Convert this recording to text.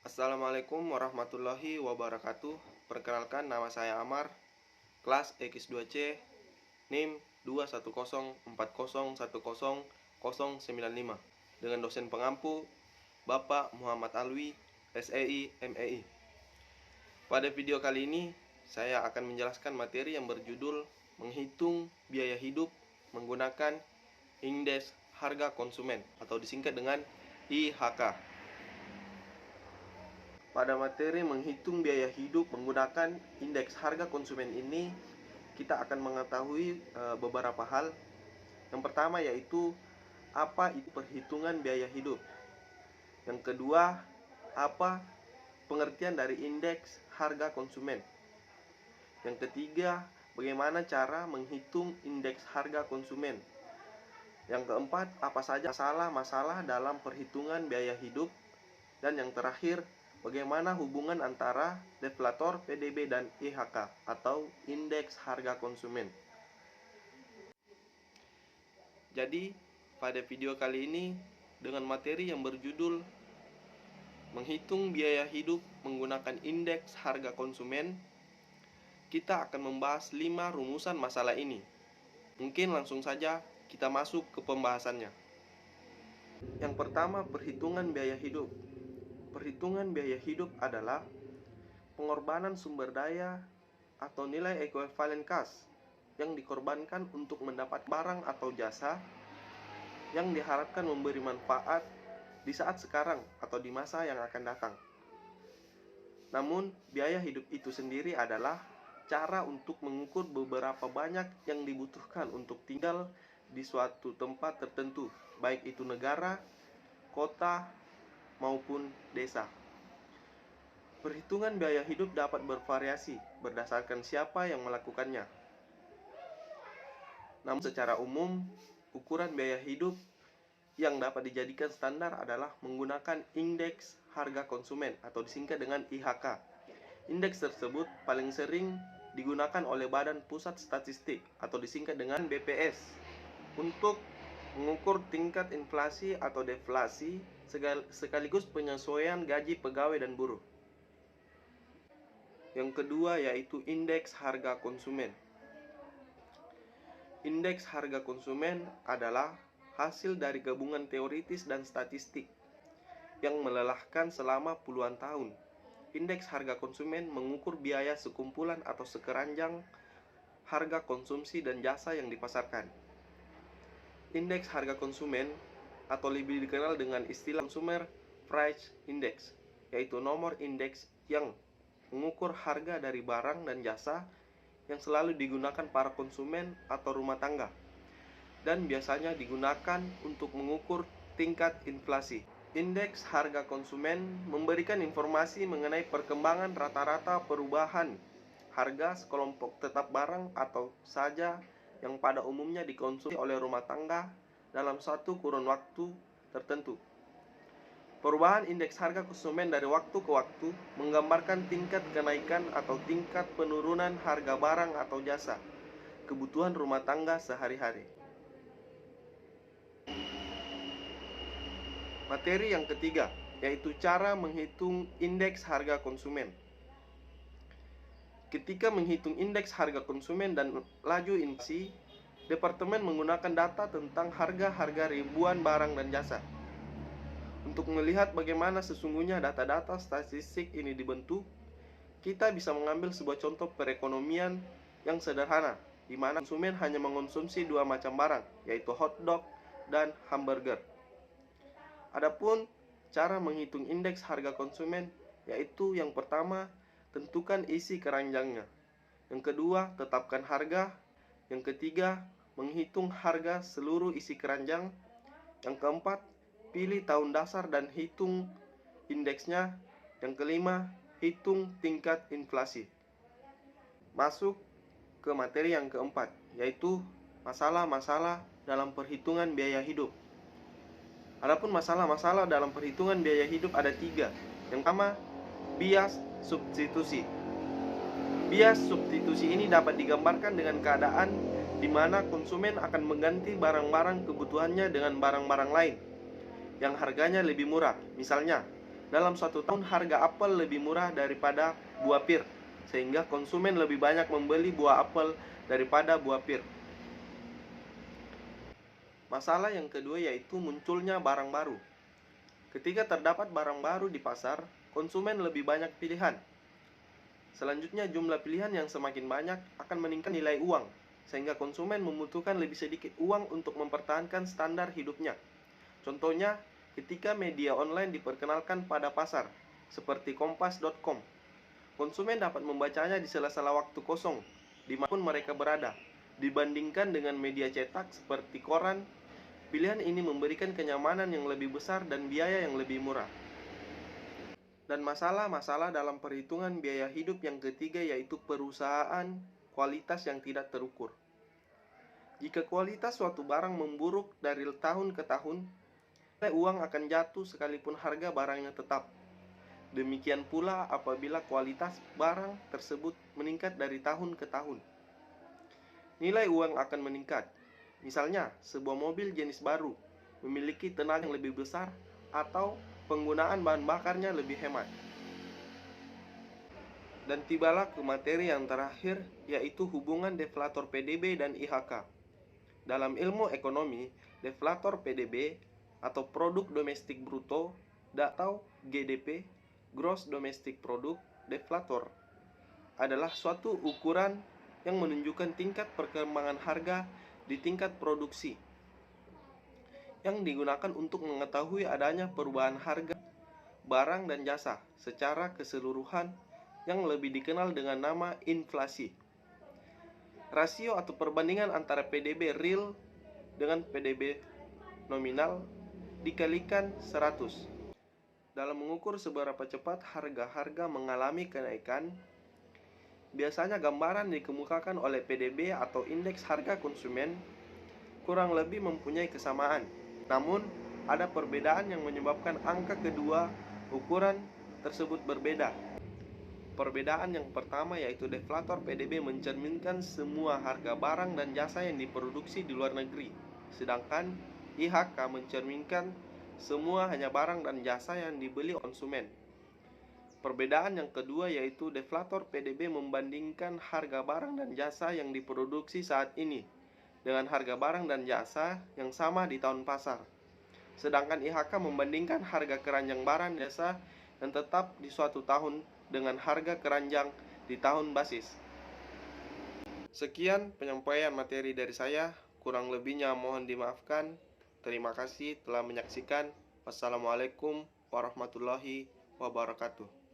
Assalamualaikum warahmatullahi wabarakatuh. Perkenalkan, nama saya Amar, kelas X2C, NIM 21040100095, dengan dosen pengampu Bapak Muhammad Alwi, SEI, MEI. Pada video kali ini, saya akan menjelaskan materi yang berjudul menghitung biaya hidup menggunakan indeks harga konsumen atau disingkat dengan IHK. Pada materi menghitung biaya hidup menggunakan indeks harga konsumen ini, kita akan mengetahui beberapa hal. Yang pertama yaitu apa itu perhitungan biaya hidup. Yang kedua, apa pengertian dari indeks harga konsumen. Yang ketiga, bagaimana cara menghitung indeks harga konsumen. Yang keempat, apa saja masalah-masalah dalam perhitungan biaya hidup. Dan yang terakhir, bagaimana hubungan antara deflator, PDB, dan IHK atau indeks harga konsumen. Jadi, pada video kali ini dengan materi yang berjudul menghitung biaya hidup menggunakan indeks harga konsumen, kita akan membahas 5 rumusan masalah ini. Mungkin langsung saja kita masuk ke pembahasannya. Yang pertama, perhitungan biaya hidup. Perhitungan biaya hidup adalah pengorbanan sumber daya atau nilai ekuivalen kas yang dikorbankan untuk mendapat barang atau jasa yang diharapkan memberi manfaat di saat sekarang atau di masa yang akan datang. Namun, biaya hidup itu sendiri adalah cara untuk mengukur beberapa banyak yang dibutuhkan untuk tinggal di suatu tempat tertentu, baik itu negara, kota, maupun desa. Perhitungan biaya hidup dapat bervariasi berdasarkan siapa yang melakukannya. Namun secara umum, ukuran biaya hidup yang dapat dijadikan standar adalah menggunakan indeks harga konsumen atau disingkat dengan IHK. Indeks tersebut paling sering digunakan oleh Badan Pusat Statistik atau disingkat dengan BPS untuk mengukur tingkat inflasi atau deflasi sekaligus penyesuaian gaji pegawai dan buruh. Yang kedua yaitu indeks harga konsumen. Indeks harga konsumen adalah hasil dari gabungan teoritis dan statistik yang melelahkan selama puluhan tahun. Indeks harga konsumen mengukur biaya sekumpulan atau sekeranjang harga konsumsi dan jasa yang dipasarkan. Indeks harga konsumen atau lebih dikenal dengan istilah Consumer Price Index, yaitu nomor indeks yang mengukur harga dari barang dan jasa yang selalu digunakan para konsumen atau rumah tangga, dan biasanya digunakan untuk mengukur tingkat inflasi. Indeks harga konsumen memberikan informasi mengenai perkembangan rata-rata perubahan harga sekelompok tetap barang atau saja yang pada umumnya dikonsumsi oleh rumah tangga dalam suatu kurun waktu tertentu. Perubahan indeks harga konsumen dari waktu ke waktu menggambarkan tingkat kenaikan atau tingkat penurunan harga barang atau jasa kebutuhan rumah tangga sehari-hari. Materi yang ketiga yaitu cara menghitung indeks harga konsumen. Ketika menghitung indeks harga konsumen dan laju inflasi, Departemen menggunakan data tentang harga-harga ribuan barang dan jasa. Untuk melihat bagaimana sesungguhnya data-data statistik ini dibentuk, kita bisa mengambil sebuah contoh perekonomian yang sederhana, di mana konsumen hanya mengonsumsi 2 macam barang, yaitu hotdog dan hamburger. Adapun cara menghitung indeks harga konsumen, yaitu yang pertama, tentukan isi keranjangnya. Yang kedua, tetapkan harga. Yang ketiga, menghitung harga seluruh isi keranjang. Yang keempat, pilih tahun dasar dan hitung indeksnya. Yang kelima, hitung tingkat inflasi. Masuk ke materi yang keempat, yaitu masalah-masalah dalam perhitungan biaya hidup. Adapun masalah-masalah dalam perhitungan biaya hidup ada 3. Yang pertama, bias substitusi. Bias substitusi ini dapat digambarkan dengan keadaan di mana konsumen akan mengganti barang-barang kebutuhannya dengan barang-barang lain yang harganya lebih murah. Misalnya, dalam suatu tahun harga apel lebih murah daripada buah pir, sehingga konsumen lebih banyak membeli buah apel daripada buah pir. Masalah yang kedua yaitu munculnya barang baru. Ketika terdapat barang baru di pasar, konsumen lebih banyak pilihan. Selanjutnya, jumlah pilihan yang semakin banyak akan meningkatkan nilai uang, sehingga konsumen membutuhkan lebih sedikit uang untuk mempertahankan standar hidupnya. Contohnya, ketika media online diperkenalkan pada pasar, seperti kompas.com, konsumen dapat membacanya di sela-sela waktu kosong, dimanapun mereka berada. Dibandingkan dengan media cetak seperti koran, pilihan ini memberikan kenyamanan yang lebih besar dan biaya yang lebih murah. Dan masalah-masalah dalam perhitungan biaya hidup yang ketiga yaitu perusahaan kualitas yang tidak terukur. Jika kualitas suatu barang memburuk dari tahun ke tahun, nilai uang akan jatuh sekalipun harga barangnya tetap. Demikian pula apabila kualitas barang tersebut meningkat dari tahun ke tahun, nilai uang akan meningkat. Misalnya, sebuah mobil jenis baru memiliki tenaga yang lebih besar atau penggunaan bahan bakarnya lebih hemat. Dan tibalah ke materi yang terakhir, yaitu hubungan deflator PDB dan IHK. Dalam ilmu ekonomi, deflator PDB atau produk domestik bruto atau GDP, gross domestic product, deflator adalah suatu ukuran yang menunjukkan tingkat perkembangan harga di tingkat produksi, yang digunakan untuk mengetahui adanya perubahan harga barang dan jasa secara keseluruhan, yang lebih dikenal dengan nama inflasi. Rasio atau perbandingan antara PDB real dengan PDB nominal dikalikan 100. Dalam mengukur seberapa cepat harga-harga mengalami kenaikan, biasanya gambaran dikemukakan oleh PDB atau indeks harga konsumen kurang lebih mempunyai kesamaan. Namun, ada perbedaan yang menyebabkan angka kedua ukuran tersebut berbeda. Perbedaan yang pertama yaitu deflator PDB mencerminkan semua harga barang dan jasa yang diproduksi di luar negeri, sedangkan IHK mencerminkan semua hanya barang dan jasa yang dibeli konsumen. Perbedaan yang kedua yaitu deflator PDB membandingkan harga barang dan jasa yang diproduksi saat ini dengan harga barang dan jasa yang sama di tahun pasar. Sedangkan IHK membandingkan harga keranjang barang dan jasa yang tetap di suatu tahun dengan harga keranjang di tahun basis. Sekian penyampaian materi dari saya, kurang lebihnya mohon dimaafkan. Terima kasih telah menyaksikan. Wassalamualaikum warahmatullahi wabarakatuh.